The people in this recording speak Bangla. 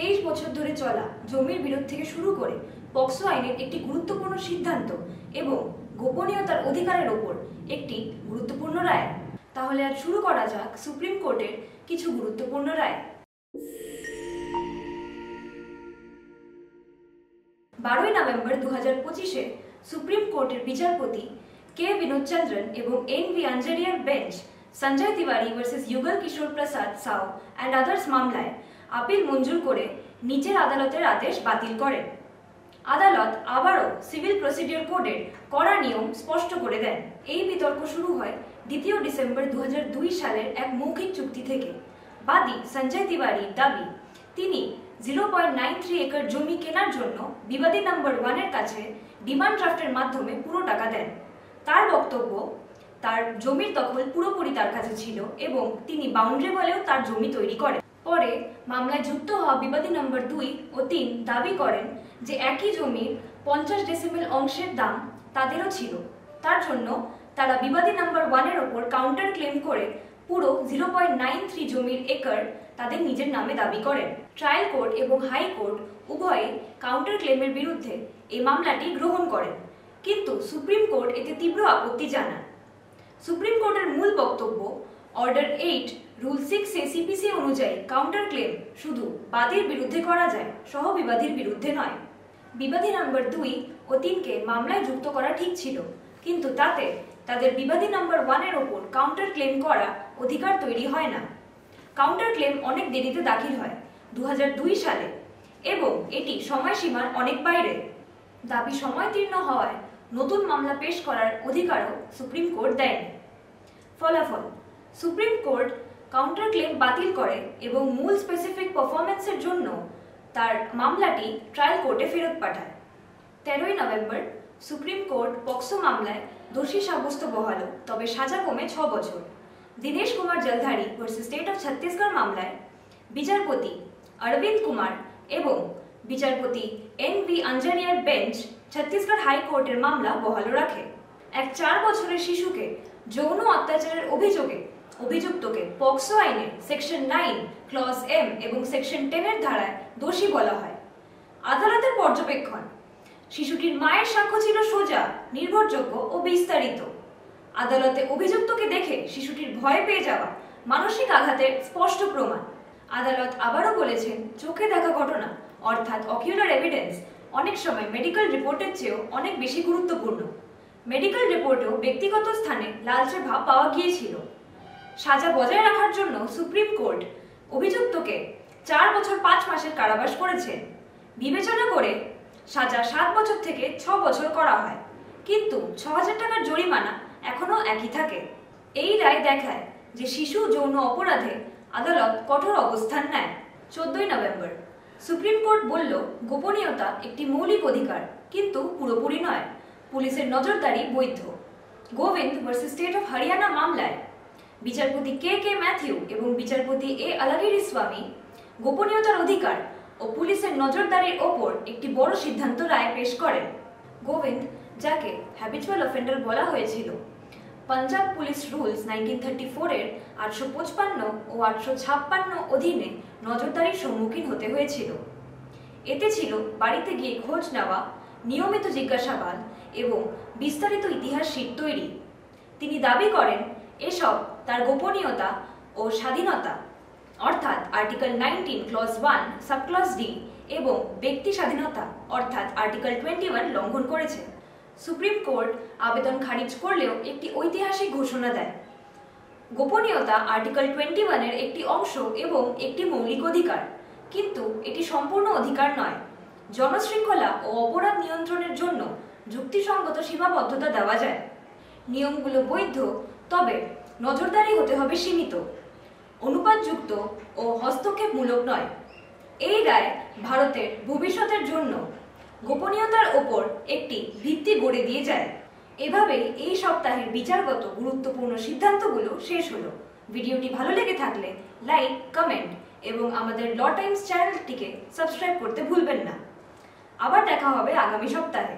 23 বছর ধরে চলা জমির বিরোধ থেকে শুরু করে পক্সো আইনের একটি গুরুত্বপূর্ণ সিদ্ধান্ত এবং গোপনীয়তার অধিকারের ওপর একটি গুরুত্বপূর্ণ রায়। তাহলে আজ শুরু করা যাক সুপ্রিম কোর্টের কিছু গুরুত্বপূর্ণ রায়। 12ই নভেম্বর 2025-এ সুপ্রিম কোর্টের বিচারপতি কে বিনোদ চন্দ্রন এবং এন.ভি. আঞ্জারিয়ার বেঞ্চ সঞ্জয় তিওয়ারি ভার্সেস যুগল কিশোর প্রসাদ সাউ অ্যান্ড আদার্স মামলায় আপিল মঞ্জুর করে নিচের আদালতের আদেশ বাতিল করেন। আদালত আবারও সিভিল প্রসিডিওর কোডের কড়া নিয়ম স্পষ্ট করে দেন। এই বিতর্ক শুরু হয় 2 ডিসেম্বর 2002 সালের এক মৌখিক চুক্তি থেকে। বাদী সঞ্জয় তিওয়ারির দাবি, তিনি 0.93 একর জমি কেনার জন্য বিবাদী নাম্বার 1 এর কাছে ডিমান্ড ড্রাফটের মাধ্যমে পুরো টাকা দেন। তার বক্তব্য, তার জমির দখল পুরোপুরি তার কাছে ছিল এবং তিনি বাউন্ডারি বলেও তার জমি তৈরি করেন। পরে মামলায় যুক্ত হওয়া বিবাদী নম্বর 2 ও 3 দাবি করেন যে একই জমির 50 ডেসিমেল অংশের দাম তাদেরও ছিল। তার জন্য তারা বিবাদী নাম্বার 1 এর ওপর কাউন্টার ক্লেম করে পুরো 0.93 জমির একর তাদের নিজের নামে দাবি করেন। ট্রায়াল কোর্ট এবং হাইকোর্ট উভয়ে কাউন্টার ক্লেমের বিরুদ্ধে এই মামলাটি গ্রহণ করেন, কিন্তু সুপ্রিম কোর্ট এতে তীব্র আপত্তি জানান। সুপ্রিম কোর্টের মূল বক্তব্য, অর্ডার 8 রুল 6 এ সিপিসি অনুযায়ী কাউন্টার ক্লেম শুধু বাদীর বিরুদ্ধে করা যায়, সহবিবাদীর বিরুদ্ধে নয়। বিবাদী নাম্বার 2 ও 3-কে মামলায় যুক্ত করা ঠিক ছিল, কিন্তু তাতে তাদের বিবাদী নাম্বার 1 এর ওপর কাউন্টার ক্লেম করা অধিকার তৈরি হয় না। কাউন্টার ক্লেম অনেক দেরিতে দাখিল হয় 2002 সালে এবং এটি সময়সীমার অনেক বাইরে। দাবি সময়তীর্ণ হওয়ায় নতুন মামলা পেশ করার অধিকারও সুপ্রিম কোর্ট দেয়নি। ফলাফল, সুপ্রিম কোর্ট কাউন্টার ক্লেম বাতিল করে এবং মূল স্পেসিফিক পারফরম্যান্সের জন্য তার মামলাটি ট্রায়াল কোর্টে ফেরত পাঠায়। 13ই নভেম্বর সুপ্রিম কোর্ট পক্সো মামলায় দোষী সাব্যস্ত বহালো, তবে সাজা কমে 6 বছর। Dinesh Kumar Jaldhari versus state of Chhattisgarh মামলায় বিচারপতি অরবিন্দ কুমার এবং বিচারপতি এন.ভি. আঞ্জারিয়ার বেঞ্চ ছত্তিশগড় হাইকোর্টের মামলা বহাল রাখে। এক 4 বছরের শিশুকে যৌন অত্যাচারের অভিযোগে অভিযুক্তকে পক্সো আইনের সেকশন 9 ক্লজ M এবং সেকশন 10 এর ধারায় দোষী বলা হয়। আদালতের পর্যবেক্ষণ, শিশুটির মায়ের সাক্ষ্য ছিল সোজা, নির্ভরযোগ্য ও বিস্তারিত। আদালতে অভিযুক্তকে দেখে শিশুটির ভয় পেয়ে যাওয়া মানসিক আঘাতের স্পষ্ট প্রমাণ। আদালত আবারও বলেছেন, চোখে দেখা ঘটনা অর্থাৎ অকিউলার এভিডেন্স অনেক সময় মেডিকেল রিপোর্টের চেয়েও অনেক বেশি গুরুত্বপূর্ণ। মেডিকেল রিপোর্টেও ব্যক্তিগত স্থানে লালচে ভাব পাওয়া গিয়েছিল। সাজা বজায় রাখার জন্য সুপ্রিম কোর্ট অভিযুক্তকে 4 বছর 5 মাসের কারাবাস করেছেন। বিবেচনা করে সাজা 7 বছর থেকে 6 বছর করা হয়, কিন্তু 6000 টাকার জরিমানা এখনো একই থাকে। এই রায় দেখায় যে শিশু যৌন অপরাধে আদালত কঠোর অবস্থান নেয়। 14ই নভেম্বর সুপ্রিম কোর্ট বলল, গোপনীয়তা একটি মৌলিক অধিকার, কিন্তু পুরোপুরি নয়। পুলিশের নজরদারি বৈধ। Govind versus state of Haryana মামলায় বিচারপতি কে ম্যাথিউ এবং বিচারপতি এ আলাগিরিস্বামী গোপনীয়তার অধিকার ও পুলিশের নজরদারির ওপর একটি বড় সিদ্ধান্ত রায় পেশ করেন। গোবিন্দ, যাকে হ্যাবিচুয়াল অফেন্ডার বলা হয়েছিল, পাঞ্জাব পুলিশ রুলস 1934 এর 855 ও 856 অধীনে নজরদারির সম্মুখীন হতে হয়েছিল। এতে ছিল বাড়িতে গিয়ে খোঁজ নেওয়া, নিয়মিত জিজ্ঞাসাবাদ এবং বিস্তারিত ইতিহাস শীট তৈরি। তিনি দাবি করেন এসব তার গোপনীয়তা ও স্বাধীনতা অর্থাৎ আর্টিকেল 19 ক্লজ 1 সাবক্লজ D এবং ব্যক্তি স্বাধীনতা অর্থাৎ আর্টিকেল 21 লঙ্ঘন করেছে। সুপ্রিম কোর্ট আবেদন খারিজ করলেও একটি ঐতিহাসিক ঘোষণা দেয়। গোপনীয়তা আর্টিকেল 21 এর একটি অংশ এবং একটি মৌলিক অধিকার, কিন্তু এটি সম্পূর্ণ অধিকার নয়। জনশৃঙ্খলা ও অপরাধ নিয়ন্ত্রণের জন্য যুক্তিসঙ্গত সীমাবদ্ধতা দেওয়া যায়। নিয়মগুলো বৈধ, তবে নজরদারি হতে হবে সীমিত, অনুপাতযুক্ত ও হস্তক্ষেপমূলক নয়। এই রায় ভারতের ভবিষ্যতের জন্য গোপনীয়তার ওপর একটি ভিত্তি গড়ে দিয়ে যায়। এভাবেই এই সপ্তাহের বিচারগত গুরুত্বপূর্ণ সিদ্ধান্তগুলো শেষ হলো। ভিডিওটি ভালো লেগে থাকলে লাইক, কমেন্ট এবং আমাদের ল টাইমস চ্যানেলটিকে সাবস্ক্রাইব করতে ভুলবেন না। আবার দেখা হবে আগামী সপ্তাহে।